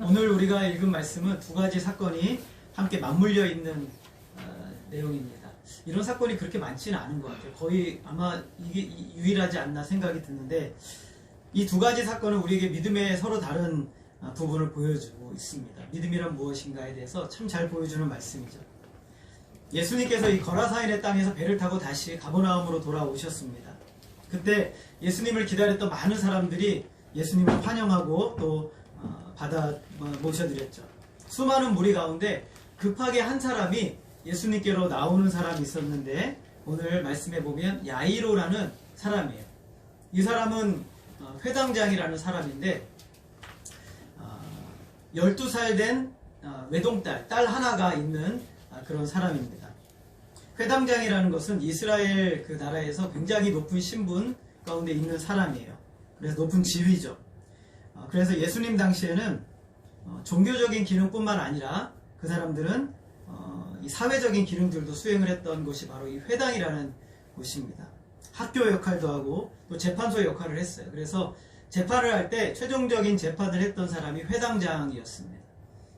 오늘 우리가 읽은 말씀은 두 가지 사건이 함께 맞물려 있는 내용입니다. 이런 사건이 그렇게 많지는 않은 것 같아요. 거의 아마 이게 유일하지 않나 생각이 드는데, 이 두 가지 사건은 우리에게 믿음의 서로 다른 부분을 보여주고 있습니다. 믿음이란 무엇인가에 대해서 참 잘 보여주는 말씀이죠. 예수님께서 이 거라사인의 땅에서 배를 타고 다시 가버나움으로 돌아오셨습니다. 그때 예수님을 기다렸던 많은 사람들이 예수님을 환영하고 또 받아 모셔드렸죠. 수많은 무리 가운데 급하게 한 사람이 예수님께로 나오는 사람이 있었는데, 오늘 말씀해 보면 야이로라는 사람이에요. 이 사람은 회당장이라는 사람인데 12살 된 외동딸, 딸 하나가 있는 그런 사람입니다. 회당장이라는 것은 이스라엘 그 나라에서 굉장히 높은 신분 가운데 있는 사람이에요. 그래서 높은 지위죠. 그래서 예수님 당시에는 종교적인 기능뿐만 아니라 그 사람들은 이 사회적인 기능들도 수행을 했던 곳이 바로 이 회당이라는 곳입니다. 학교 역할도 하고 또 재판소 역할을 했어요. 그래서 재판을 할 때 최종적인 재판을 했던 사람이 회당장이었습니다.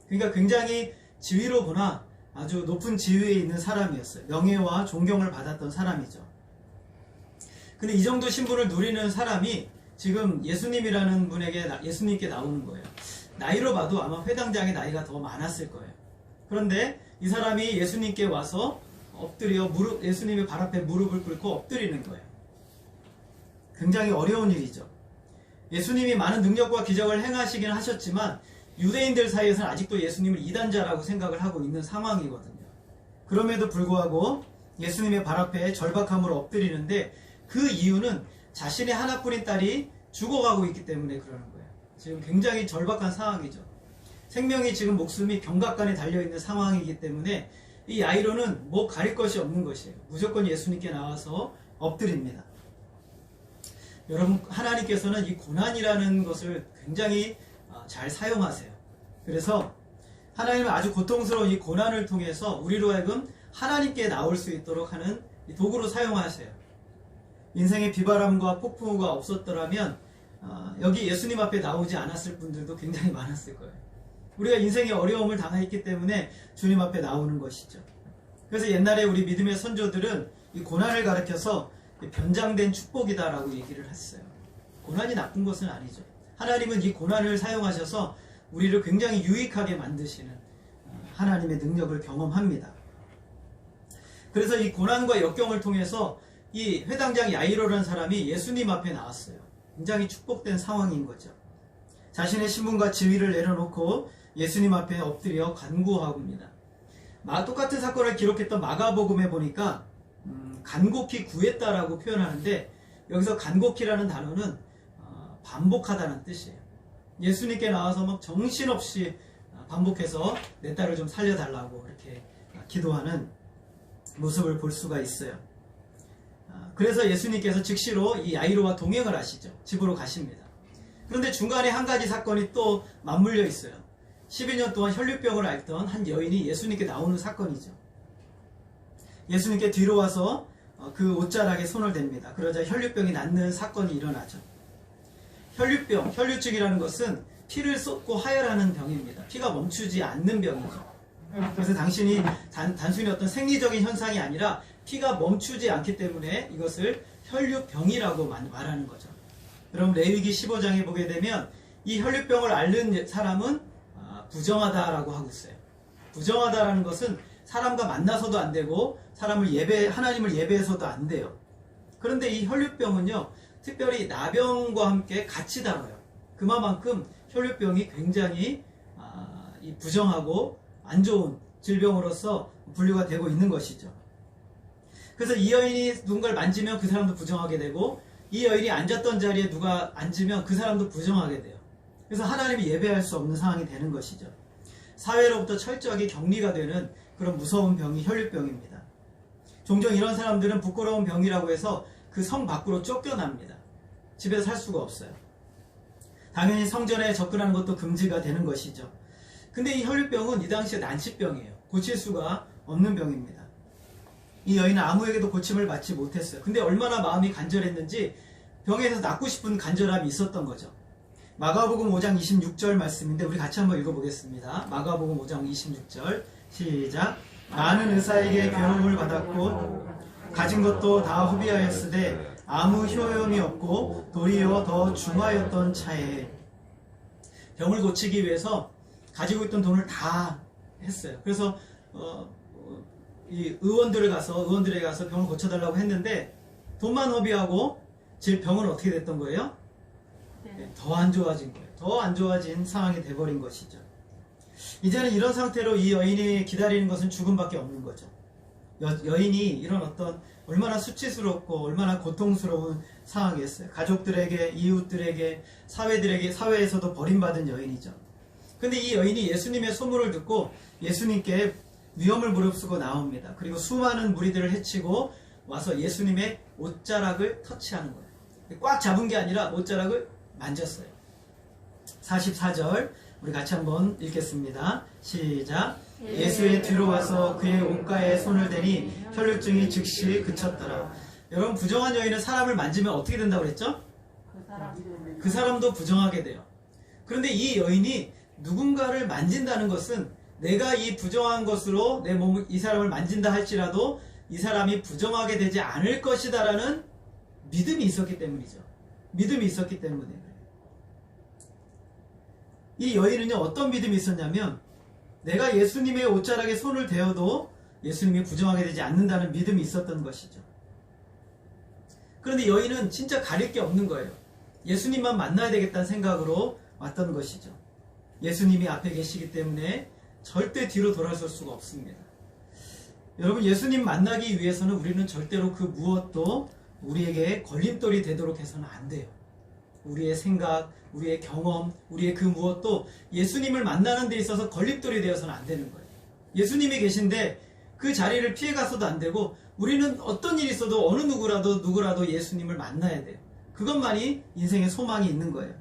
그러니까 굉장히 지위로 보나 아주 높은 지위에 있는 사람이었어요. 명예와 존경을 받았던 사람이죠. 근데 이 정도 신분을 누리는 사람이 지금 예수님이라는 분에게 예수님께 나오는 거예요. 나이로 봐도 아마 회당장의 나이가 더 많았을 거예요. 그런데 이 사람이 예수님께 와서 엎드려 예수님의 발 앞에 무릎을 꿇고 엎드리는 거예요. 굉장히 어려운 일이죠. 예수님이 많은 능력과 기적을 행하시긴 하셨지만 유대인들 사이에서는 아직도 예수님을 이단자라고 생각을 하고 있는 상황이거든요. 그럼에도 불구하고 예수님의 발 앞에 절박함으로 엎드리는데, 그 이유는 자신의 하나뿐인 딸이 죽어가고 있기 때문에 그러는 거예요. 지금 굉장히 절박한 상황이죠. 생명이 지금 목숨이 경각간에 달려있는 상황이기 때문에 이 야이로는 뭐 가릴 것이 없는 것이에요. 무조건 예수님께 나와서 엎드립니다. 여러분, 하나님께서는 이 고난이라는 것을 굉장히 잘 사용하세요. 그래서 하나님은 아주 고통스러운 이 고난을 통해서 우리로 하여금 하나님께 나올 수 있도록 하는 이 도구로 사용하세요. 인생의 비바람과 폭풍우가 없었더라면 여기 예수님 앞에 나오지 않았을 분들도 굉장히 많았을 거예요. 우리가 인생의 어려움을 당했기 때문에 주님 앞에 나오는 것이죠. 그래서 옛날에 우리 믿음의 선조들은 이 고난을 가르쳐서 변장된 축복이다라고 얘기를 했어요. 고난이 나쁜 것은 아니죠. 하나님은 이 고난을 사용하셔서 우리를 굉장히 유익하게 만드시는 하나님의 능력을 경험합니다. 그래서 이 고난과 역경을 통해서 이 회당장 야이로라는 사람이 예수님 앞에 나왔어요. 굉장히 축복된 상황인 거죠. 자신의 신분과 지위를 내려놓고 예수님 앞에 엎드려 간구합니다. 똑같은 사건을 기록했던 마가복음에 보니까 간곡히 구했다라고 표현하는데, 여기서 간곡히라는 단어는 반복하다는 뜻이에요. 예수님께 나와서 막 정신없이 반복해서 내 딸을 좀 살려달라고 이렇게 기도하는 모습을 볼 수가 있어요. 그래서 예수님께서 즉시로 이 야이로와 동행을 하시죠. 집으로 가십니다. 그런데 중간에 한 가지 사건이 또 맞물려 있어요. 12년 동안 혈류병을 앓던 한 여인이 예수님께 나오는 사건이죠. 예수님께 뒤로 와서 그 옷자락에 손을 댑니다. 그러자 혈류병이 낫는 사건이 일어나죠. 혈류병, 혈류증이라는 것은 피를 쏟고 하혈하는 병입니다. 피가 멈추지 않는 병이죠. 그래서 당신이 단순히 어떤 생리적인 현상이 아니라 피가 멈추지 않기 때문에 이것을 혈류병이라고 말하는 거죠. 여러분, 레위기 15장에 보게 되면 이 혈류병을 앓는 사람은 부정하다라고 하고 있어요. 부정하다라는 것은 사람과 만나서도 안 되고 하나님을 예배해서도 안 돼요. 그런데 이 혈류병은요, 특별히 나병과 함께 같이 다뤄요. 그만큼 혈류병이 굉장히 부정하고 안 좋은 질병으로서 분류가 되고 있는 것이죠. 그래서 이 여인이 누군가를 만지면 그 사람도 부정하게 되고, 이 여인이 앉았던 자리에 누가 앉으면 그 사람도 부정하게 돼요. 그래서 하나님이 예배할 수 없는 상황이 되는 것이죠. 사회로부터 철저하게 격리가 되는 그런 무서운 병이 혈류병입니다. 종종 이런 사람들은 부끄러운 병이라고 해서 그 성 밖으로 쫓겨납니다. 집에서 살 수가 없어요. 당연히 성전에 접근하는 것도 금지가 되는 것이죠. 근데 이 혈류병은 이 당시에 난치병이에요. 고칠 수가 없는 병입니다. 이 여인은 아무에게도 고침을 받지 못했어요. 근데 얼마나 마음이 간절했는지 병에서 낫고 싶은 간절함이 있었던 거죠. 마가복음 5장 26절 말씀인데 우리 같이 한번 읽어보겠습니다. 마가복음 5장 26절 시작. 나는 의사에게 괴로움을 받았고 가진 것도 다 허비하였으되 아무 효용이 없고 도리어 더 중하였던 차에 병을 고치기 위해서 가지고 있던 돈을 다 했어요. 그래서 이 의원들에게 가서 병을 고쳐달라고 했는데 돈만 허비하고 병은 어떻게 됐던 거예요? 더 안 좋아진 거예요. 더 안 좋아진 상황이 돼버린 것이죠. 이제는 이런 상태로 이 여인이 기다리는 것은 죽음밖에 없는 거죠. 여인이 이런 어떤 얼마나 수치스럽고 얼마나 고통스러운 상황이었어요. 가족들에게, 이웃들에게, 사회에서도 버림받은 여인이죠. 근데 이 여인이 예수님의 소문을 듣고 예수님께 위험을 무릅쓰고 나옵니다. 그리고 수많은 무리들을 해치고 와서 예수님의 옷자락을 터치하는 거예요. 꽉 잡은 게 아니라 옷자락을 만졌어요. 44절 우리 같이 한번 읽겠습니다. 시작. 예수의 뒤로 와서 그의 옷가에 손을 대니 혈루증이 즉시 그쳤더라. 여러분, 부정한 여인은 사람을 만지면 어떻게 된다고 그랬죠? 그 사람도 부정하게 돼요. 그런데 이 여인이 누군가를 만진다는 것은 내가 이 부정한 것으로 내 몸을 이 사람을 만진다 할지라도 이 사람이 부정하게 되지 않을 것이다 라는 믿음이 있었기 때문이죠. 믿음이 있었기 때문에. 이 여인은요, 어떤 믿음이 있었냐면 내가 예수님의 옷자락에 손을 대어도 예수님이 부정하게 되지 않는다는 믿음이 있었던 것이죠. 그런데 여인은 진짜 가릴 게 없는 거예요. 예수님만 만나야 되겠다는 생각으로 왔던 것이죠. 예수님이 앞에 계시기 때문에 절대 뒤로 돌아설 수가 없습니다. 여러분, 예수님 만나기 위해서는 우리는 절대로 그 무엇도 우리에게 걸림돌이 되도록 해서는 안 돼요. 우리의 생각, 우리의 경험, 우리의 그 무엇도 예수님을 만나는 데 있어서 걸림돌이 되어서는 안 되는 거예요. 예수님이 계신데 그 자리를 피해가서도 안 되고 우리는 어떤 일이 있어도 어느 누구라도 예수님을 만나야 돼요. 그것만이 인생의 소망이 있는 거예요.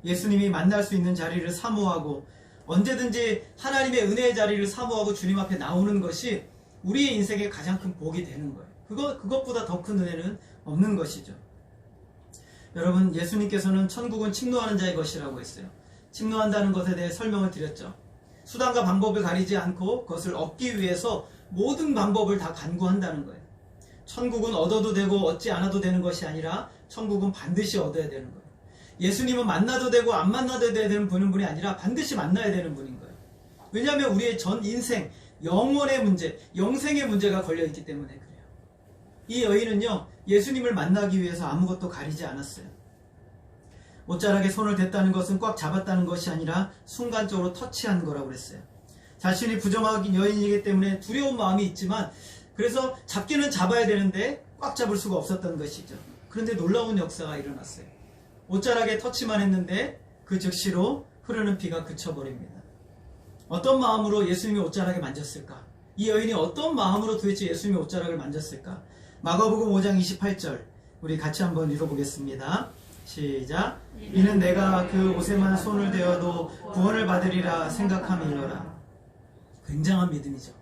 예수님이 만날 수 있는 자리를 사모하고 언제든지 하나님의 은혜의 자리를 사모하고 주님 앞에 나오는 것이 우리의 인생의 가장 큰 복이 되는 거예요. 그것보다 더 큰 은혜는 없는 것이죠. 여러분, 예수님께서는 천국은 침노하는 자의 것이라고 했어요. 침노한다는 것에 대해 설명을 드렸죠. 수단과 방법을 가리지 않고 그것을 얻기 위해서 모든 방법을 다 간구한다는 거예요. 천국은 얻어도 되고 얻지 않아도 되는 것이 아니라 천국은 반드시 얻어야 되는 거예요. 예수님은 만나도 되고 안 만나도 되는 분이 아니라 반드시 만나야 되는 분인 거예요. 왜냐하면 우리의 전 인생, 영원의 문제, 영생의 문제가 걸려있기 때문에 그래요. 이 여인은요, 예수님을 만나기 위해서 아무것도 가리지 않았어요. 옷자락에 손을 댔다는 것은 꽉 잡았다는 것이 아니라 순간적으로 터치한 거라고 그랬어요. 자신이 부정한 여인이기 때문에 두려운 마음이 있지만 그래서 잡기는 잡아야 되는데 꽉 잡을 수가 없었던 것이죠. 그런데 놀라운 역사가 일어났어요. 옷자락에 터치만 했는데 그 즉시로 흐르는 피가 그쳐버립니다. 어떤 마음으로 예수님의 옷자락에 만졌을까? 이 여인이 어떤 마음으로 도대체 예수님의 옷자락을 만졌을까? 마가복음 5장 28절 우리 같이 한번 읽어보겠습니다. 시작. 이는 내가 그 옷에만 손을 대어도 구원을 받으리라 생각함이로라. 굉장한 믿음이죠.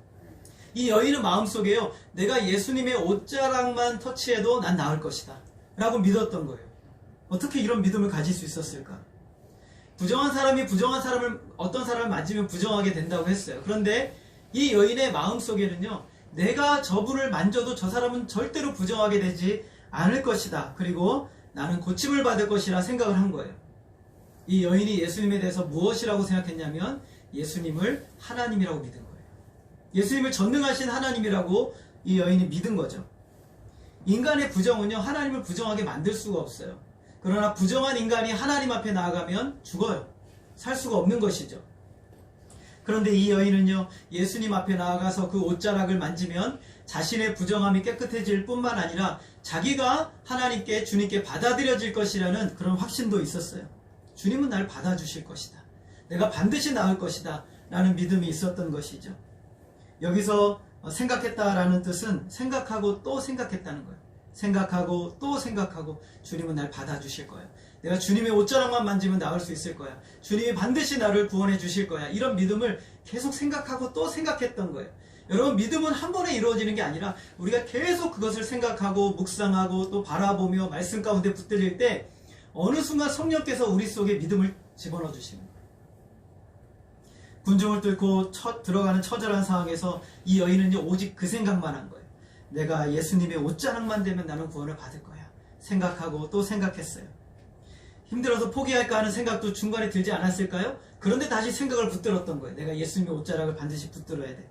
이 여인은 마음속에요, 내가 예수님의 옷자락만 터치해도 난 나을 것이다 라고 믿었던 거예요. 어떻게 이런 믿음을 가질 수 있었을까? 부정한 사람이 어떤 사람을 만지면 부정하게 된다고 했어요. 그런데 이 여인의 마음속에는요, 내가 저분을 만져도 저 사람은 절대로 부정하게 되지 않을 것이다. 그리고 나는 고침을 받을 것이라 생각을 한 거예요. 이 여인이 예수님에 대해서 무엇이라고 생각했냐면 예수님을 하나님이라고 믿은 거예요. 예수님을 전능하신 하나님이라고 이 여인이 믿은 거죠. 인간의 부정은요, 하나님을 부정하게 만들 수가 없어요. 그러나 부정한 인간이 하나님 앞에 나아가면 죽어요. 살 수가 없는 것이죠. 그런데 이 여인은요, 예수님 앞에 나아가서 그 옷자락을 만지면 자신의 부정함이 깨끗해질 뿐만 아니라 자기가 하나님께, 주님께 받아들여질 것이라는 그런 확신도 있었어요. 주님은 날 받아주실 것이다. 내가 반드시 나을 것이다 라는 믿음이 있었던 것이죠. 여기서 생각했다라는 뜻은 생각하고 또 생각했다는 거예요. 생각하고 또 생각하고 주님은 날 받아주실 거야. 내가 주님의 옷자락만 만지면 나을 수 있을 거야. 주님이 반드시 나를 구원해 주실 거야. 이런 믿음을 계속 생각하고 또 생각했던 거예요. 여러분, 믿음은 한 번에 이루어지는 게 아니라 우리가 계속 그것을 생각하고 묵상하고 또 바라보며 말씀 가운데 붙들릴 때 어느 순간 성령께서 우리 속에 믿음을 집어넣어 주시는 거예요. 군중을 뚫고 들어가는 처절한 상황에서 이 여인은요, 오직 그 생각만 한 거예요. 내가 예수님의 옷자락만 되면 나는 구원을 받을 거야 생각하고 또 생각했어요. 힘들어서 포기할까 하는 생각도 중간에 들지 않았을까요? 그런데 다시 생각을 붙들었던 거예요. 내가 예수님의 옷자락을 반드시 붙들어야 돼.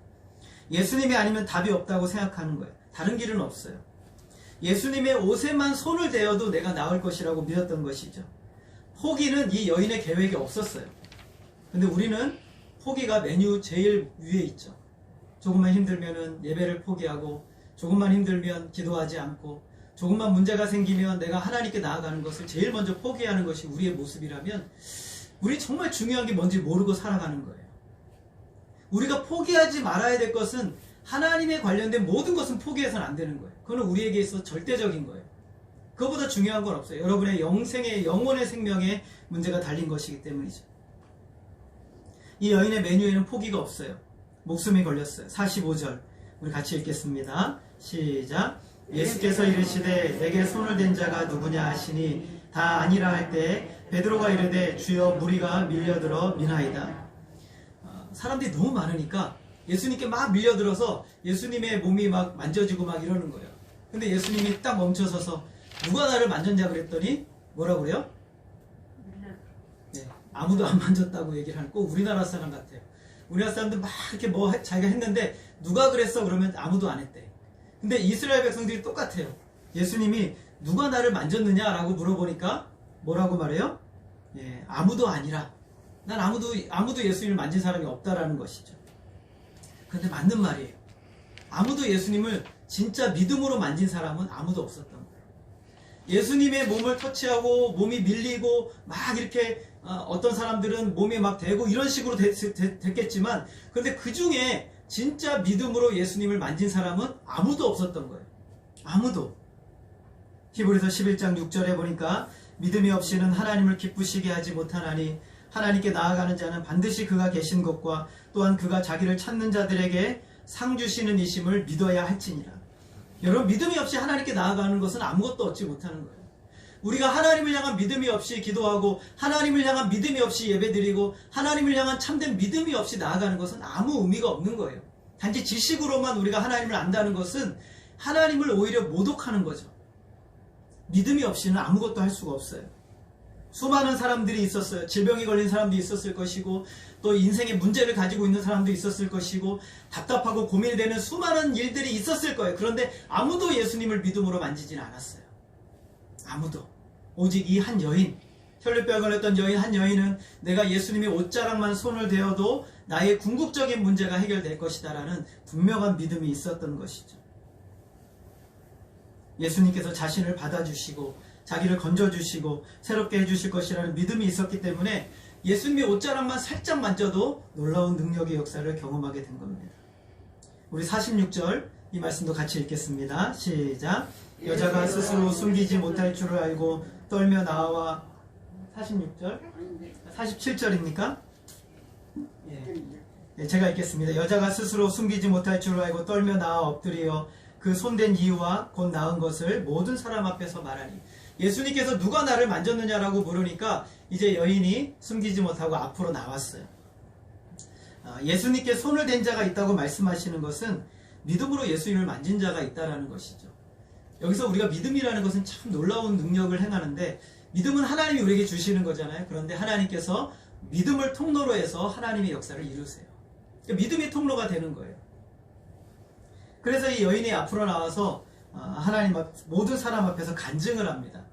예수님이 아니면 답이 없다고 생각하는 거예요. 다른 길은 없어요. 예수님의 옷에만 손을 대어도 내가 나을 것이라고 믿었던 것이죠. 포기는 이 여인의 계획에 없었어요. 근데 우리는 포기가 메뉴 제일 위에 있죠. 조금만 힘들면은 예배를 포기하고, 조금만 힘들면 기도하지 않고, 조금만 문제가 생기면 내가 하나님께 나아가는 것을 제일 먼저 포기하는 것이 우리의 모습이라면, 우리 정말 중요한 게 뭔지 모르고 살아가는 거예요. 우리가 포기하지 말아야 될 것은 하나님에 관련된 모든 것은 포기해서는 안 되는 거예요. 그건 우리에게 있어 절대적인 거예요. 그거보다 중요한 건 없어요. 여러분의 영혼의 생명에 문제가 달린 것이기 때문이죠. 이 여인의 메뉴에는 포기가 없어요. 목숨이 걸렸어요. 45절 우리 같이 읽겠습니다. 시작. 예수께서 이르시되 내게 손을 댄 자가 누구냐 하시니 다 아니라 할 때 베드로가 이르되 주여 무리가 밀려들어 미나이다. 사람들이 너무 많으니까 예수님께 막 밀려들어서 예수님의 몸이 막 만져지고 막 이러는 거예요. 근데 예수님이 딱 멈춰서서 누가 나를 만졌냐 그랬더니 뭐라고 그래요? 네, 아무도 안 만졌다고 얘기를 하는, 꼭 우리나라 사람 같아요. 우리나라 사람들 막 이렇게 뭐 자기가 했는데 누가 그랬어 그러면 아무도 안 했대. 근데 이스라엘 백성들이 똑같아요. 예수님이 누가 나를 만졌느냐라고 물어보니까 뭐라고 말해요? 예, 아무도 아니라. 난 아무도 예수님을 만진 사람이 없다라는 것이죠. 근데 맞는 말이에요. 아무도 예수님을 진짜 믿음으로 만진 사람은 아무도 없었던 거예요. 예수님의 몸을 터치하고 몸이 밀리고 막 이렇게 어떤 사람들은 몸에 막 대고 이런 식으로 됐겠지만, 그런데 그 중에 진짜 믿음으로 예수님을 만진 사람은 아무도 없었던 거예요. 아무도. 히브리서 11장 6절에 보니까 믿음이 없이는 하나님을 기쁘시게 하지 못하나니 하나님께 나아가는 자는 반드시 그가 계신 것과 또한 그가 자기를 찾는 자들에게 상 주시는 이심을 믿어야 할지니라. 여러분, 믿음이 없이 하나님께 나아가는 것은 아무것도 얻지 못하는 거예요. 우리가 하나님을 향한 믿음이 없이 기도하고, 하나님을 향한 믿음이 없이 예배드리고, 하나님을 향한 참된 믿음이 없이 나아가는 것은 아무 의미가 없는 거예요. 단지 지식으로만 우리가 하나님을 안다는 것은 하나님을 오히려 모독하는 거죠. 믿음이 없이는 아무것도 할 수가 없어요. 수많은 사람들이 있었어요. 질병이 걸린 사람도 있었을 것이고, 또 인생의 문제를 가지고 있는 사람도 있었을 것이고, 답답하고 고민이 되는 수많은 일들이 있었을 거예요. 그런데 아무도 예수님을 믿음으로 만지지는 않았어요. 아무도. 오직 이 한 여인, 혈류병에 걸렸던 한 여인은 내가 예수님의 옷자락만 손을 대어도 나의 궁극적인 문제가 해결될 것이다 라는 분명한 믿음이 있었던 것이죠. 예수님께서 자신을 받아주시고 자기를 건져주시고 새롭게 해주실 것이라는 믿음이 있었기 때문에 예수님의 옷자락만 살짝 만져도 놀라운 능력의 역사를 경험하게 된 겁니다. 우리 46절 이 말씀도 같이 읽겠습니다. 시작. 여자가 스스로 숨기지 못할 줄을 알고 떨며 나와. 46절? 47절입니까? 예, 제가 읽겠습니다. 여자가 스스로 숨기지 못할 줄을 알고 떨며 나와 엎드려 그 손댄 이유와 곧 나은 것을 모든 사람 앞에서 말하니. 예수님께서 누가 나를 만졌느냐라고 물으니까 이제 여인이 숨기지 못하고 앞으로 나왔어요. 예수님께 손을 댄 자가 있다고 말씀하시는 것은 믿음으로 예수님을 만진 자가 있다는 것이죠. 여기서 우리가 믿음이라는 것은 참 놀라운 능력을 행하는데, 믿음은 하나님이 우리에게 주시는 거잖아요. 그런데 하나님께서 믿음을 통로로 해서 하나님의 역사를 이루세요. 믿음이 통로가 되는 거예요. 그래서 이 여인이 앞으로 나와서 하나님 모든 사람 앞에서 간증을 합니다.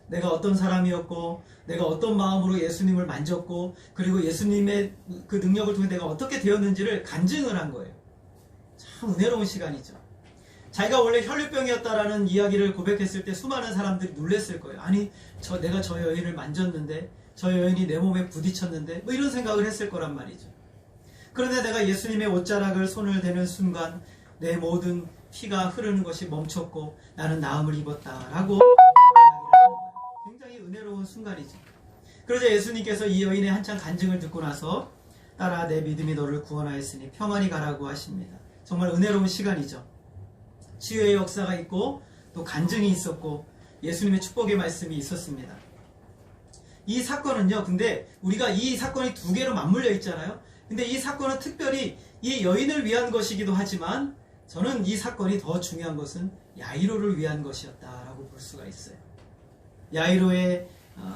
내가 어떤 사람이었고, 내가 어떤 마음으로 예수님을 만졌고, 그리고 예수님의 그 능력을 통해 내가 어떻게 되었는지를 간증을 한 거예요. 참 은혜로운 시간이죠. 자기가 원래 혈류병이었다라는 이야기를 고백했을 때 수많은 사람들이 놀랐을 거예요. 아니, 내가 저 여인을 만졌는데, 저 여인이 내 몸에 부딪혔는데, 뭐 이런 생각을 했을 거란 말이죠. 그런데 내가 예수님의 옷자락을 손을 대는 순간 내 모든 피가 흐르는 것이 멈췄고 나는 나음을 입었다라고 이야기를 하는 거예요. 굉장히 은혜로운 순간이죠. 그러자 예수님께서 이 여인의 한창 간증을 듣고 나서 따라 내 믿음이 너를 구원하였으니 평안히 가라고 하십니다. 정말 은혜로운 시간이죠. 치유의 역사가 있고 또 간증이 있었고 예수님의 축복의 말씀이 있었습니다. 이 사건은요, 근데 우리가 이 사건이 두 개로 맞물려 있잖아요. 근데 이 사건은 특별히 이 여인을 위한 것이기도 하지만 저는 이 사건이 더 중요한 것은 야이로를 위한 것이었다라고 볼 수가 있어요. 야이로의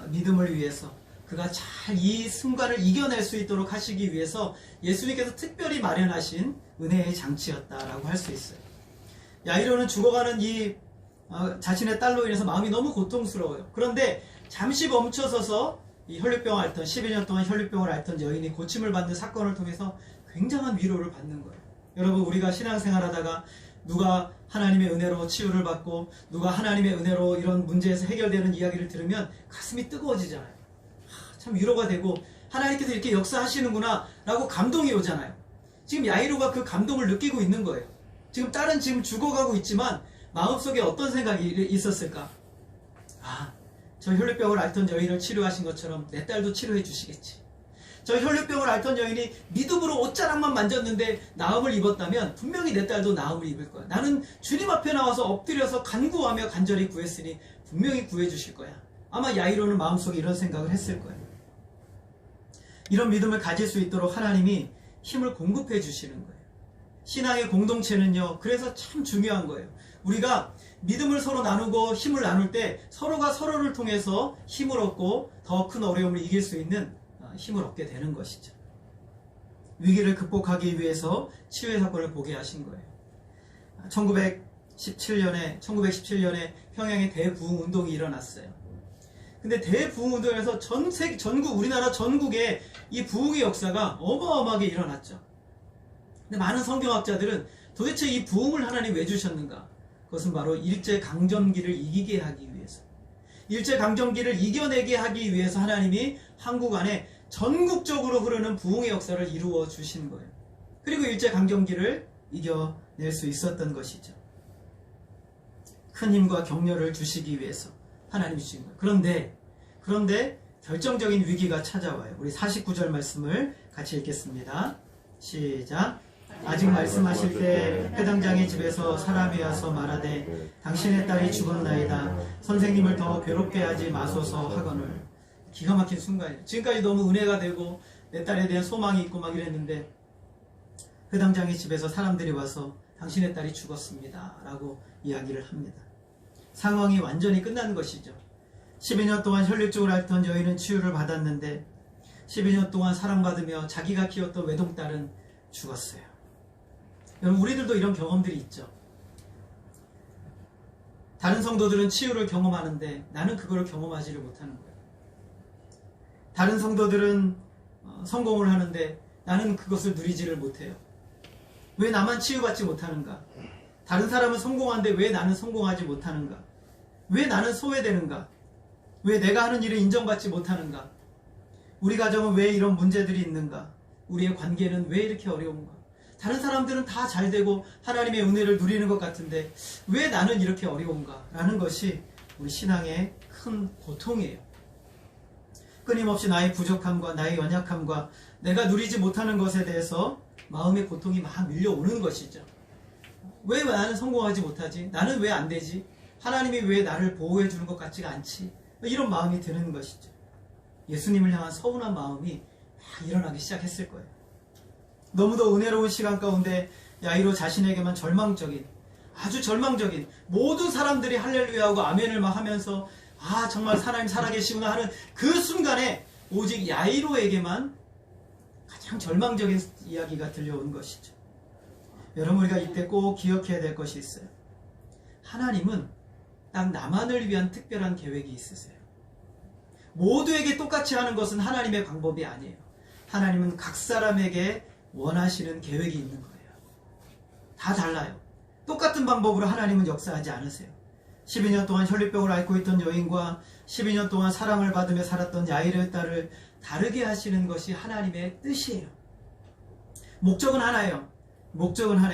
믿음을 위해서 그가 잘 이 순간을 이겨낼 수 있도록 하시기 위해서 예수님께서 특별히 마련하신 은혜의 장치였다라고 할 수 있어요. 야이로는 죽어가는 이 자신의 딸로 인해서 마음이 너무 고통스러워요. 그런데 잠시 멈춰서서 이 혈류병을 앓던 12년 동안 혈류병을 앓던 여인이 고침을 받는 사건을 통해서 굉장한 위로를 받는 거예요. 여러분, 우리가 신앙생활 하다가 누가 하나님의 은혜로 치유를 받고 누가 하나님의 은혜로 이런 문제에서 해결되는 이야기를 들으면 가슴이 뜨거워지잖아요. 참 위로가 되고 하나님께서 이렇게 역사하시는구나 라고 감동이 오잖아요. 지금 야이로가 그 감동을 느끼고 있는 거예요. 지금 딸은 지금 죽어가고 있지만 마음속에 어떤 생각이 있었을까? 저 혈류병을 앓던 여인을 치료하신 것처럼 내 딸도 치료해 주시겠지. 저 혈류병을 앓던 여인이 믿음으로 옷자락만 만졌는데 나음을 입었다면 분명히 내 딸도 나음을 입을 거야. 나는 주님 앞에 나와서 엎드려서 간구하며 간절히 구했으니 분명히 구해주실 거야. 아마 야이로는 마음속에 이런 생각을 했을 거예요. 이런 믿음을 가질 수 있도록 하나님이 힘을 공급해 주시는 거예요. 신앙의 공동체는요, 그래서 참 중요한 거예요. 우리가 믿음을 서로 나누고 힘을 나눌 때 서로가 서로를 통해서 힘을 얻고 더 큰 어려움을 이길 수 있는 힘을 얻게 되는 것이죠. 위기를 극복하기 위해서 치유의 사건을 보게 하신 거예요. 1917년에 평양에 대부흥 운동이 일어났어요. 근데 대부흥 운동에서 전국, 우리나라 전국에 이 부흥의 역사가 어마어마하게 일어났죠. 근데 많은 성경학자들은 도대체 이 부흥을 하나님 왜 주셨는가? 그것은 바로 일제강점기를 이기게 하기 위해서, 일제강점기를 이겨내게 하기 위해서 하나님이 한국 안에 전국적으로 흐르는 부흥의 역사를 이루어 주신 거예요. 그리고 일제강점기를 이겨낼 수 있었던 것이죠. 큰 힘과 격려를 주시기 위해서 하나님이 주신 거예요. 그런데 결정적인 위기가 찾아와요. 우리 49절 말씀을 같이 읽겠습니다. 시작. 아직 말씀하실 때 회당장의 집에서 사람이 와서 말하되 당신의 딸이 죽었나이다. 선생님을 더 괴롭게 하지 마소서 하거늘. 기가 막힌 순간이에요. 지금까지 너무 은혜가 되고 내 딸에 대한 소망이 있고 막 이랬는데 회당장의 집에서 사람들이 와서 당신의 딸이 죽었습니다 라고 이야기를 합니다. 상황이 완전히 끝난 것이죠. 12년 동안 혈류증을 앓던 여인은 치유를 받았는데 12년 동안 사랑받으며 자기가 키웠던 외동딸은 죽었어요. 여러분, 우리들도 이런 경험들이 있죠. 다른 성도들은 치유를 경험하는데 나는 그걸 경험하지를 못하는 거예요. 다른 성도들은 성공을 하는데 나는 그것을 누리지를 못해요. 왜 나만 치유받지 못하는가? 다른 사람은 성공하는데 왜 나는 성공하지 못하는가? 왜 나는 소외되는가? 왜 내가 하는 일을 인정받지 못하는가? 우리 가정은 왜 이런 문제들이 있는가? 우리의 관계는 왜 이렇게 어려운가? 다른 사람들은 다 잘되고 하나님의 은혜를 누리는 것 같은데 왜 나는 이렇게 어려운가? 라는 것이 우리 신앙의 큰 고통이에요. 끊임없이 나의 부족함과 나의 연약함과 내가 누리지 못하는 것에 대해서 마음의 고통이 막 밀려오는 것이죠. 왜 나는 성공하지 못하지? 나는 왜 안 되지? 하나님이 왜 나를 보호해 주는 것 같지가 않지? 이런 마음이 드는 것이죠. 예수님을 향한 서운한 마음이 막 일어나기 시작했을 거예요. 너무도 은혜로운 시간 가운데 야이로 자신에게만 아주 절망적인 모든 사람들이 할렐루야하고 아멘을 막 하면서 정말 하나님 살아계시구나 하는 그 순간에 오직 야이로에게만 가장 절망적인 이야기가 들려온 것이죠. 여러분, 우리가 이때 꼭 기억해야 될 것이 있어요. 하나님은 딱 나만을 위한 특별한 계획이 있으세요. 모두에게 똑같이 하는 것은 하나님의 방법이 아니에요. 하나님은 각 사람에게 원하시는 계획이 있는 거예요. 다 달라요. 똑같은 방법으로 하나님은 역사하지 않으세요. 12년 동안 혈류병을 앓고 있던 여인과 12년 동안 사랑을 받으며 살았던 야이로의 딸을 다르게 하시는 것이 하나님의 뜻이에요. 목적은 하나예요.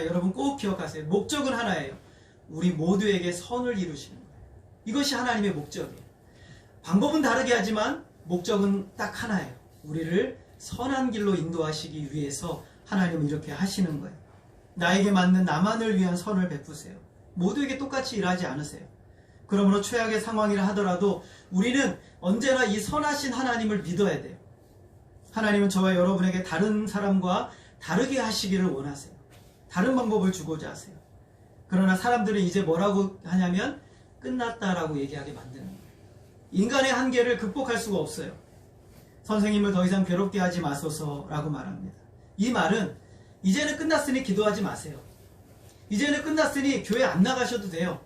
여러분 꼭 기억하세요. 목적은 하나예요. 우리 모두에게 선을 이루시는 거예요. 이것이 하나님의 목적이에요. 방법은 다르게 하지만 목적은 딱 하나예요. 우리를 선한 길로 인도하시기 위해서 하나님은 이렇게 하시는 거예요. 나에게 맞는 나만을 위한 선을 베푸세요. 모두에게 똑같이 일하지 않으세요. 그러므로 최악의 상황이라 하더라도 우리는 언제나 이 선하신 하나님을 믿어야 돼요. 하나님은 저와 여러분에게 다른 사람과 다르게 하시기를 원하세요. 다른 방법을 주고자 하세요. 그러나 사람들은 이제 뭐라고 하냐면 끝났다라고 얘기하게 만드는 거예요. 인간의 한계를 극복할 수가 없어요. 선생님을 더 이상 괴롭게 하지 마소서라고 말합니다. 이 말은 이제는 끝났으니 기도하지 마세요. 이제는 끝났으니 교회 안 나가셔도 돼요.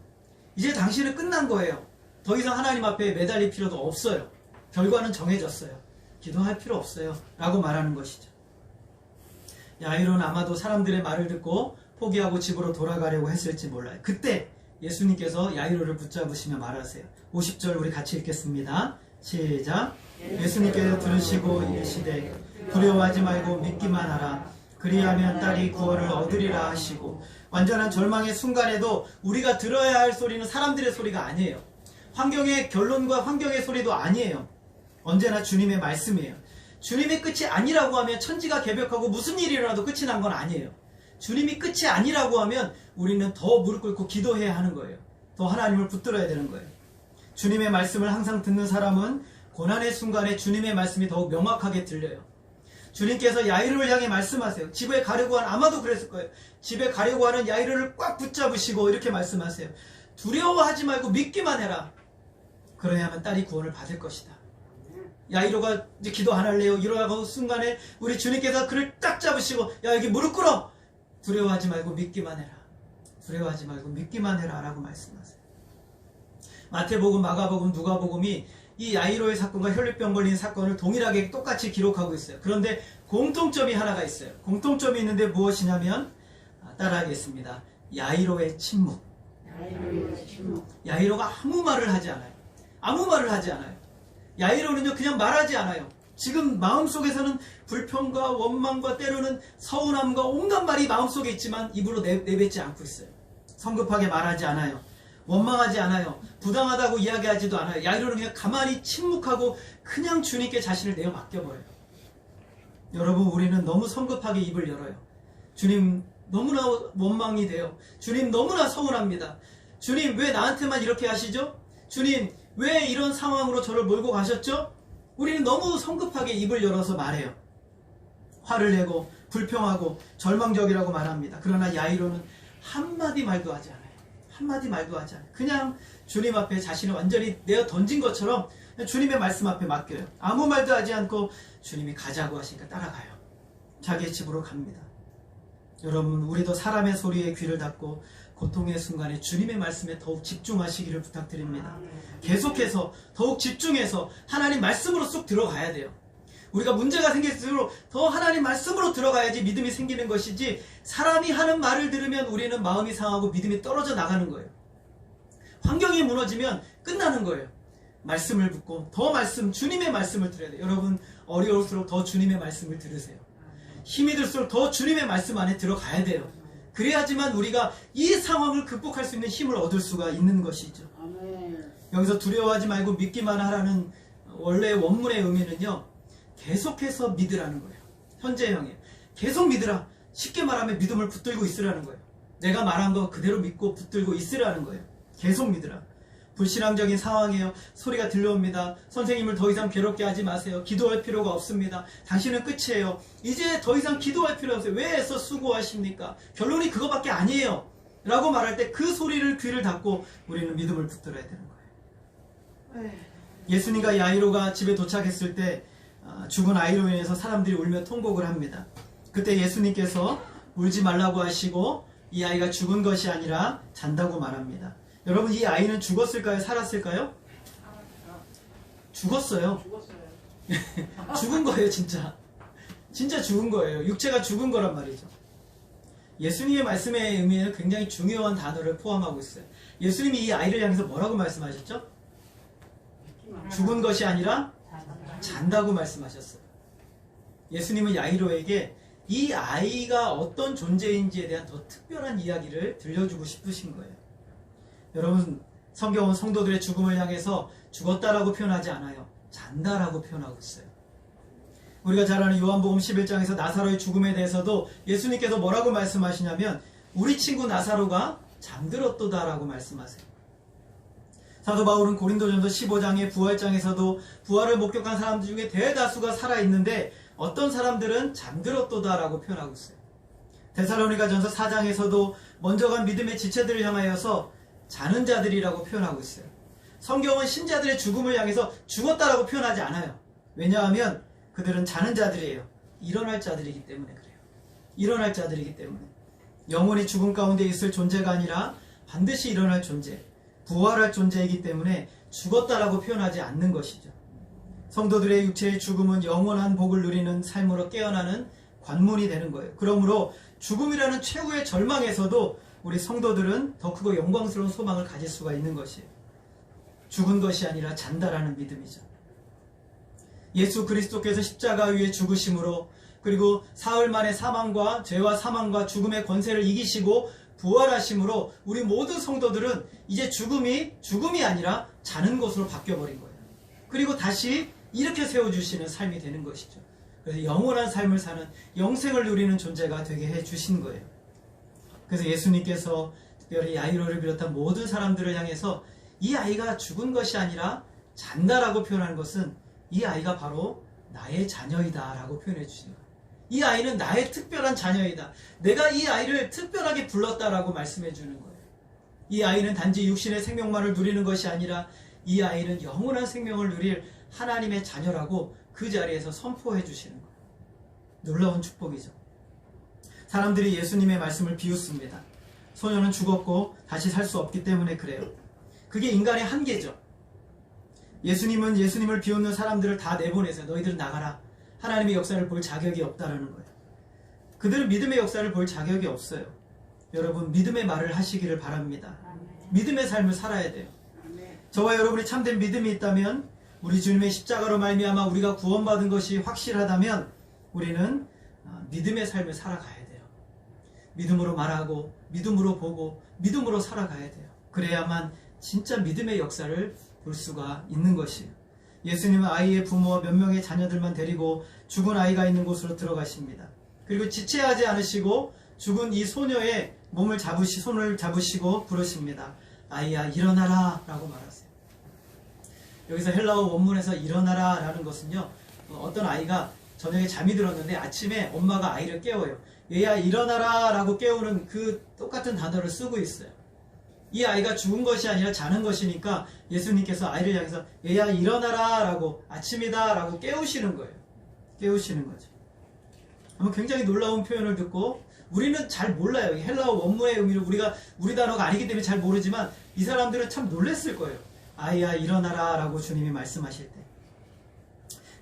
이제 당신은 끝난 거예요. 더 이상 하나님 앞에 매달릴 필요도 없어요. 결과는 정해졌어요. 기도할 필요 없어요. 라고 말하는 것이죠. 야이로는 아마도 사람들의 말을 듣고 포기하고 집으로 돌아가려고 했을지 몰라요. 그때 예수님께서 야이로를 붙잡으시며 말하세요. 50절 우리 같이 읽겠습니다. 시작. 예수님께서 들으시고 이르시되 두려워하지 말고 믿기만 하라. 그리하면 딸이 구원을 얻으리라 하시고, 완전한 절망의 순간에도 우리가 들어야 할 소리는 사람들의 소리가 아니에요. 환경의 결론과 환경의 소리도 아니에요. 언제나 주님의 말씀이에요. 주님이 끝이 아니라고 하면 천지가 개벽하고 무슨 일이 일어나도 끝이 난 건 아니에요. 주님이 끝이 아니라고 하면 우리는 더 무릎 꿇고 기도해야 하는 거예요. 더 하나님을 붙들어야 되는 거예요. 주님의 말씀을 항상 듣는 사람은 고난의 순간에 주님의 말씀이 더욱 명확하게 들려요. 주님께서 야이로를 향해 말씀하세요. 집에 가려고 하는, 아마도 그랬을 거예요. 집에 가려고 하는 야이로를 꽉 붙잡으시고 이렇게 말씀하세요. 두려워하지 말고 믿기만 해라. 그래야만 딸이 구원을 받을 것이다. 야이로가 이제 기도 안 할래요. 이러고 순간에 우리 주님께서 그를 딱 잡으시고, 야, 여기 무릎 꿇어. 두려워하지 말고 믿기만 해라. 두려워하지 말고 믿기만 해라 라고 말씀하세요. 마태복음, 마가복음, 누가복음이 이 야이로의 사건과 혈류병 걸린 사건을 동일하게 똑같이 기록하고 있어요. 그런데 공통점이 하나가 있어요. 공통점이 있는데 무엇이냐면, 따라하겠습니다. 야이로의 침묵. 야이로가 아무 말을 하지 않아요. 아무 말을 하지 않아요. 야이로는요 그냥 말하지 않아요. 지금 마음속에서는 불평과 원망과 때로는 서운함과 온갖 말이 마음속에 있지만 입으로 내뱉지 않고 있어요. 성급하게 말하지 않아요. 원망하지 않아요. 부당하다고 이야기하지도 않아요. 야이로는 그냥 가만히 침묵하고 그냥 주님께 자신을 내어 맡겨버려요. 여러분, 우리는 너무 성급하게 입을 열어요. 주님 너무나 원망이 돼요. 주님 너무나 서운합니다. 주님 왜 나한테만 이렇게 하시죠? 주님 왜 이런 상황으로 저를 몰고 가셨죠? 우리는 너무 성급하게 입을 열어서 말해요. 화를 내고 불평하고 절망적이라고 말합니다. 그러나 야이로는 한마디 말도 하지 않아요. 한마디 말도 하지 않아요. 그냥 주님 앞에 자신을 완전히 내어 던진 것처럼 주님의 말씀 앞에 맡겨요. 아무 말도 하지 않고 주님이 가자고 하시니까 따라가요. 자기의 집으로 갑니다. 여러분, 우리도 사람의 소리에 귀를 닫고 고통의 순간에 주님의 말씀에 더욱 집중하시기를 부탁드립니다. 계속해서 더욱 집중해서 하나님 말씀으로 쑥 들어가야 돼요. 우리가 문제가 생길수록 더 하나님 말씀으로 들어가야지 믿음이 생기는 것이지, 사람이 하는 말을 들으면 우리는 마음이 상하고 믿음이 떨어져 나가는 거예요. 환경이 무너지면 끝나는 거예요. 말씀을 붙고 더 말씀, 주님의 말씀을 들어야 돼요. 여러분, 어려울수록 더 주님의 말씀을 들으세요. 힘이 들수록 더 주님의 말씀 안에 들어가야 돼요. 그래야지만 우리가 이 상황을 극복할 수 있는 힘을 얻을 수가 있는 것이죠. 여기서 두려워하지 말고 믿기만 하라는 원래 원문의 의미는요, 계속해서 믿으라는 거예요. 현재형이에요. 계속 믿으라. 쉽게 말하면 믿음을 붙들고 있으라는 거예요. 내가 말한 거 그대로 믿고 붙들고 있으라는 거예요. 계속 믿으라. 불신앙적인 상황이에요. 소리가 들려옵니다. 선생님을 더 이상 괴롭게 하지 마세요. 기도할 필요가 없습니다. 당신은 끝이에요. 이제 더 이상 기도할 필요 없어요. 왜 애써 수고하십니까? 결론이 그거밖에 아니에요. 라고 말할 때 그 소리를 귀를 닫고 우리는 믿음을 붙들어야 되는 거예요. 예수님과 야이로가 집에 도착했을 때 죽은 아이로 인해서 사람들이 울며 통곡을 합니다. 그때 예수님께서 울지 말라고 하시고 이 아이가 죽은 것이 아니라 잔다고 말합니다. 여러분, 이 아이는 죽었을까요? 살았을까요? 죽었어요. 죽은 거예요, 진짜. 진짜 죽은 거예요. 육체가 죽은 거란 말이죠. 예수님의 말씀의 의미는 굉장히 중요한 단어를 포함하고 있어요. 예수님이 이 아이를 향해서 뭐라고 말씀하셨죠? 죽은 것이 아니라 잔다고 말씀하셨어요. 예수님은 야이로에게 이 아이가 어떤 존재인지에 대한 더 특별한 이야기를 들려주고 싶으신 거예요. 여러분, 성경은 성도들의 죽음을 향해서 죽었다라고 표현하지 않아요. 잔다라고 표현하고 있어요. 우리가 잘 아는 요한복음 11장에서 나사로의 죽음에 대해서도 예수님께서 뭐라고 말씀하시냐면 우리 친구 나사로가 잠들었도다라고 말씀하세요. 사도 바울은 고린도전서 15장의 부활장에서도 부활을 목격한 사람들 중에 대다수가 살아있는데 어떤 사람들은 잠들었도다라고 표현하고 있어요. 데살로니가전서 4장에서도 먼저 간 믿음의 지체들을 향하여서 자는 자들이라고 표현하고 있어요. 성경은 신자들의 죽음을 향해서 죽었다라고 표현하지 않아요. 왜냐하면 그들은 자는 자들이에요. 일어날 자들이기 때문에 그래요. 일어날 자들이기 때문에. 영원히 죽음 가운데 있을 존재가 아니라 반드시 일어날 존재, 부활할 존재이기 때문에 죽었다라고 표현하지 않는 것이죠. 성도들의 육체의 죽음은 영원한 복을 누리는 삶으로 깨어나는 관문이 되는 거예요. 그러므로 죽음이라는 최후의 절망에서도 우리 성도들은 더 크고 영광스러운 소망을 가질 수가 있는 것이에요. 죽은 것이 아니라 잔다라는 믿음이죠. 예수 그리스도께서 십자가 위에 죽으심으로 그리고 사흘 만에 사망과 죄와 사망과 죽음의 권세를 이기시고 부활하심으로 우리 모든 성도들은 이제 죽음이 아니라 자는 것으로 바뀌어버린 거예요. 그리고 다시 이렇게 세워주시는 삶이 되는 것이죠. 그래서 영원한 삶을 사는 영생을 누리는 존재가 되게 해주신 거예요. 그래서 예수님께서 특별히 야이로를 비롯한 모든 사람들을 향해서 이 아이가 죽은 것이 아니라 잔다라고 표현하는 것은 이 아이가 바로 나의 자녀이다 라고 표현해 주시는 거예요. 이 아이는 나의 특별한 자녀이다. 내가 이 아이를 특별하게 불렀다라고 말씀해 주는 거예요. 이 아이는 단지 육신의 생명만을 누리는 것이 아니라 이 아이는 영원한 생명을 누릴 하나님의 자녀라고 그 자리에서 선포해 주시는 거예요. 놀라운 축복이죠. 사람들이 예수님의 말씀을 비웃습니다. 소녀는 죽었고 다시 살 수 없기 때문에 그래요. 그게 인간의 한계죠. 예수님은 예수님을 비웃는 사람들을 다 내보내서 너희들은 나가라. 하나님의 역사를 볼 자격이 없다라는 거예요. 그들은 믿음의 역사를 볼 자격이 없어요. 여러분 믿음의 말을 하시기를 바랍니다. 믿음의 삶을 살아야 돼요. 저와 여러분이 참된 믿음이 있다면 우리 주님의 십자가로 말미암아 우리가 구원받은 것이 확실하다면 우리는 믿음의 삶을 살아가야 돼요. 믿음으로 말하고 믿음으로 보고 믿음으로 살아가야 돼요. 그래야만 진짜 믿음의 역사를 볼 수가 있는 것이에요. 예수님은 아이의 부모와 몇 명의 자녀들만 데리고 죽은 아이가 있는 곳으로 들어가십니다. 그리고 지체하지 않으시고 죽은 이 소녀의 손을 잡으시고 부르십니다. 아이야 일어나라 라고 말하세요. 여기서 헬라어 원문에서 일어나라 라는 것은요, 어떤 아이가 저녁에 잠이 들었는데 아침에 엄마가 아이를 깨워요. 얘야 일어나라 라고 깨우는 그 똑같은 단어를 쓰고 있어요. 이 아이가 죽은 것이 아니라 자는 것이니까 예수님께서 아이를 향해서 얘야 일어나라 라고 아침이다 라고 깨우시는 거예요. 깨우시는 거죠. 굉장히 놀라운 표현을 듣고 우리는 잘 몰라요. 헬라어 원문의 의미를 우리 단어가 아니기 때문에 잘 모르지만 이 사람들은 참 놀랐을 거예요. 아이야 일어나라 라고 주님이 말씀하실 때.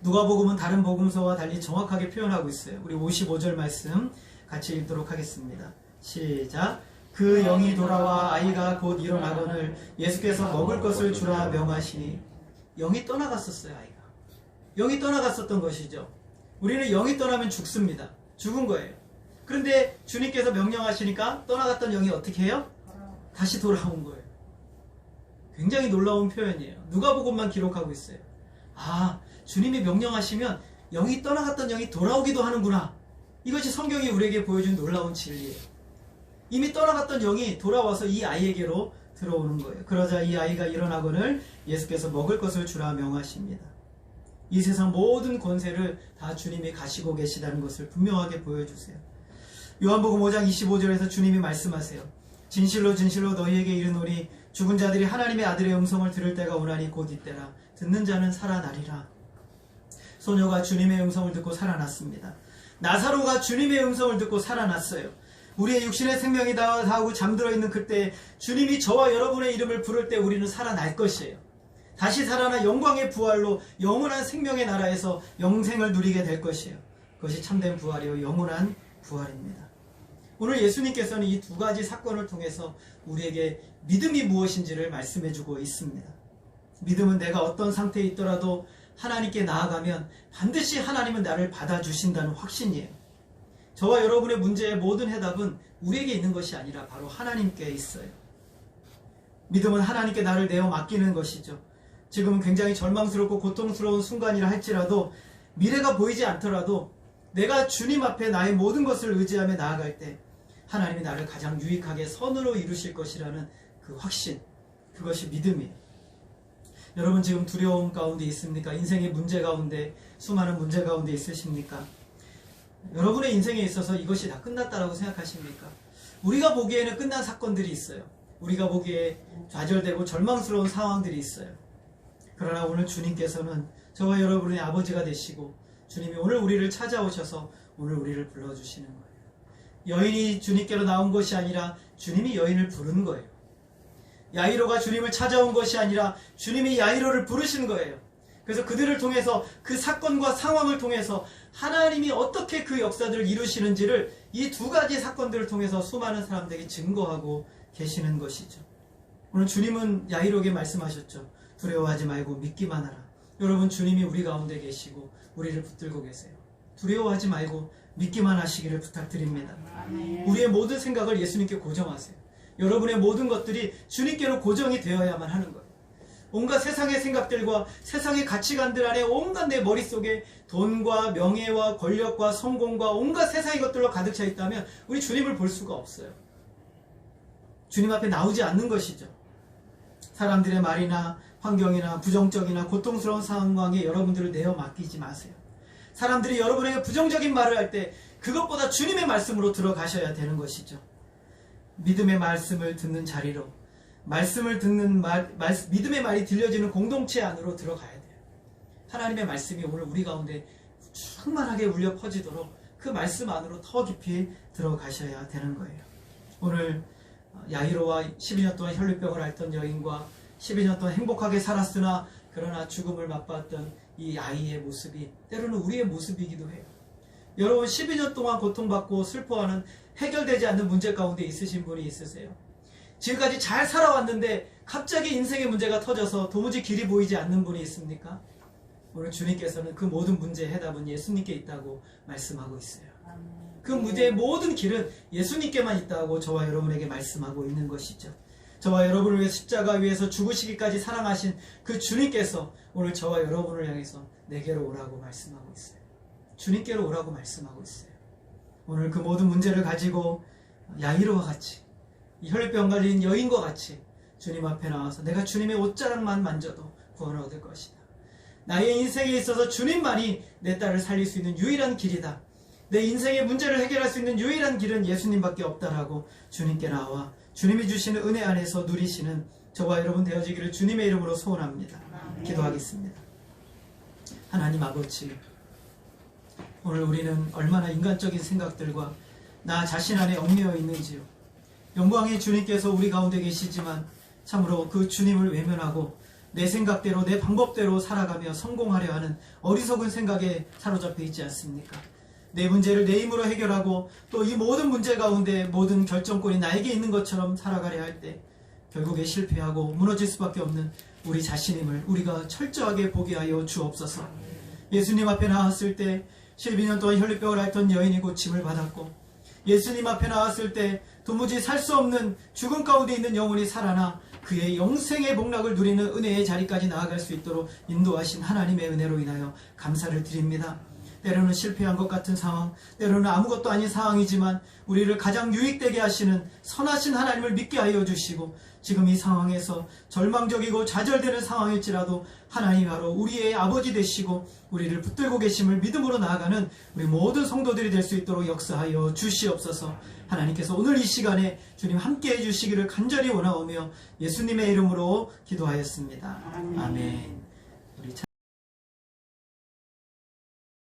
누가복음은 다른 복음서와 달리 정확하게 표현하고 있어요. 우리 55절 말씀 같이 읽도록 하겠습니다. 시작. 그 영이 돌아와 아이가 곧 일어나거늘 예수께서 먹을 것을 주라 명하시니. 영이 떠나갔었어요. 아이가 영이 떠나갔었던 것이죠. 우리는 영이 떠나면 죽습니다. 죽은 거예요. 그런데 주님께서 명령하시니까 떠나갔던 영이 어떻게 해요? 다시 돌아온 거예요. 굉장히 놀라운 표현이에요. 누가복음만 기록하고 있어요. 아, 주님이 명령하시면 영이 떠나갔던 영이 돌아오기도 하는구나. 이것이 성경이 우리에게 보여준 놀라운 진리예요. 이미 떠나갔던 영이 돌아와서 이 아이에게로 들어오는 거예요. 그러자 이 아이가 일어나거늘 예수께서 먹을 것을 주라 명하십니다. 이 세상 모든 권세를 다 주님이 가시고 계시다는 것을 분명하게 보여주세요. 요한복음 5장 25절에서 주님이 말씀하세요. 진실로 진실로 너희에게 이르노니 죽은 자들이 하나님의 아들의 음성을 들을 때가 오나니 곧 이때라. 듣는 자는 살아나리라. 소녀가 주님의 음성을 듣고 살아났습니다. 나사로가 주님의 음성을 듣고 살아났어요. 우리의 육신의 생명이 다하고 잠들어 있는 그때 주님이 저와 여러분의 이름을 부를 때 우리는 살아날 것이에요. 다시 살아나 영광의 부활로 영원한 생명의 나라에서 영생을 누리게 될 것이에요. 그것이 참된 부활이요 영원한 부활입니다. 오늘 예수님께서는 이 두 가지 사건을 통해서 우리에게 믿음이 무엇인지를 말씀해주고 있습니다. 믿음은 내가 어떤 상태에 있더라도 하나님께 나아가면 반드시 하나님은 나를 받아주신다는 확신이에요. 저와 여러분의 문제의 모든 해답은 우리에게 있는 것이 아니라 바로 하나님께 있어요. 믿음은 하나님께 나를 내어 맡기는 것이죠. 지금은 굉장히 절망스럽고 고통스러운 순간이라 할지라도 미래가 보이지 않더라도 내가 주님 앞에 나의 모든 것을 의지하며 나아갈 때 하나님이 나를 가장 유익하게 선으로 이루실 것이라는 그 확신, 그것이 믿음이에요. 여러분 지금 두려움 가운데 있습니까? 인생의 문제 가운데, 수많은 문제 가운데 있으십니까? 여러분의 인생에 있어서 이것이 다 끝났다라고 생각하십니까? 우리가 보기에는 끝난 사건들이 있어요. 우리가 보기에 좌절되고 절망스러운 상황들이 있어요. 그러나 오늘 주님께서는 저와 여러분의 아버지가 되시고 주님이 오늘 우리를 찾아오셔서 오늘 우리를 불러주시는 거예요. 여인이 주님께로 나온 것이 아니라 주님이 여인을 부른 거예요. 야이로가 주님을 찾아온 것이 아니라 주님이 야이로를 부르신 거예요. 그래서 그들을 통해서 그 사건과 상황을 통해서 하나님이 어떻게 그 역사들을 이루시는지를 이 두 가지 사건들을 통해서 수많은 사람들에게 증거하고 계시는 것이죠. 오늘 주님은 야이로에게 말씀하셨죠. 두려워하지 말고 믿기만 하라. 여러분 주님이 우리 가운데 계시고 우리를 붙들고 계세요. 두려워하지 말고 믿기만 하시기를 부탁드립니다. 우리의 모든 생각을 예수님께 고정하세요. 여러분의 모든 것들이 주님께로 고정이 되어야만 하는 거예요. 온갖 세상의 생각들과 세상의 가치관들 안에 온갖 내 머릿속에 돈과 명예와 권력과 성공과 온갖 세상의 것들로 가득 차 있다면 우리 주님을 볼 수가 없어요. 주님 앞에 나오지 않는 것이죠. 사람들의 말이나 환경이나 부정적이나 고통스러운 상황에 여러분들을 내어 맡기지 마세요. 사람들이 여러분에게 부정적인 말을 할 때 그것보다 주님의 말씀으로 들어가셔야 되는 것이죠. 믿음의 말씀을 듣는 자리로, 말씀을 듣는 믿음의 말이 들려지는 공동체 안으로 들어가야 돼요. 하나님의 말씀이 오늘 우리 가운데 충만하게 울려 퍼지도록 그 말씀 안으로 더 깊이 들어가셔야 되는 거예요. 오늘 야이로와 12년 동안 혈류병을 앓던 여인과 12년 동안 행복하게 살았으나 그러나 죽음을 맛봤던 이 아이의 모습이 때로는 우리의 모습이기도 해요. 여러분 12년 동안 고통받고 슬퍼하는 해결되지 않는 문제 가운데 있으신 분이 있으세요? 지금까지 잘 살아왔는데 갑자기 인생의 문제가 터져서 도무지 길이 보이지 않는 분이 있습니까? 오늘 주님께서는 그 모든 문제의 해답은 예수님께 있다고 말씀하고 있어요. 그 문제의 모든 길은 예수님께만 있다고 저와 여러분에게 말씀하고 있는 것이죠. 저와 여러분을 위해 십자가 위에서 죽으시기까지 사랑하신 그 주님께서 오늘 저와 여러분을 향해서 내게로 오라고 말씀하고 있어요. 주님께로 오라고 말씀하고 있어요. 오늘 그 모든 문제를 가지고 야이로와 같이 이 혈류병 걸린 여인과 같이 주님 앞에 나와서 내가 주님의 옷자락만 만져도 구원을 얻을 것이다. 나의 인생에 있어서 주님만이 내 딸을 살릴 수 있는 유일한 길이다. 내 인생의 문제를 해결할 수 있는 유일한 길은 예수님밖에 없다라고 주님께 나와 주님이 주시는 은혜 안에서 누리시는 저와 여러분 되어지기를 주님의 이름으로 소원합니다. 기도하겠습니다. 하나님 아버지, 오늘 우리는 얼마나 인간적인 생각들과 나 자신 안에 얽매여 있는지요. 영광의 주님께서 우리 가운데 계시지만 참으로 그 주님을 외면하고 내 생각대로 내 방법대로 살아가며 성공하려 하는 어리석은 생각에 사로잡혀 있지 않습니까? 내 문제를 내 힘으로 해결하고 또 이 모든 문제 가운데 모든 결정권이 나에게 있는 것처럼 살아가려 할 때 결국에 실패하고 무너질 수밖에 없는 우리 자신임을 우리가 철저하게 보게 하여 주옵소서. 예수님 앞에 나왔을 때 12년 동안 혈류병을 앓던 여인이 고침을 받았고 예수님 앞에 나왔을 때 도무지 살 수 없는 죽음 가운데 있는 영혼이 살아나 그의 영생의 복락을 누리는 은혜의 자리까지 나아갈 수 있도록 인도하신 하나님의 은혜로 인하여 감사를 드립니다. 때로는 실패한 것 같은 상황, 때로는 아무것도 아닌 상황이지만 우리를 가장 유익되게 하시는 선하신 하나님을 믿게 하여 주시고 지금 이 상황에서 절망적이고 좌절되는 상황일지라도 하나님 바로 우리의 아버지 되시고 우리를 붙들고 계심을 믿음으로 나아가는 우리 모든 성도들이 될 수 있도록 역사하여 주시옵소서. 하나님께서 오늘 이 시간에 주님 함께해 주시기를 간절히 원하오며 예수님의 이름으로 기도하였습니다. 아멘.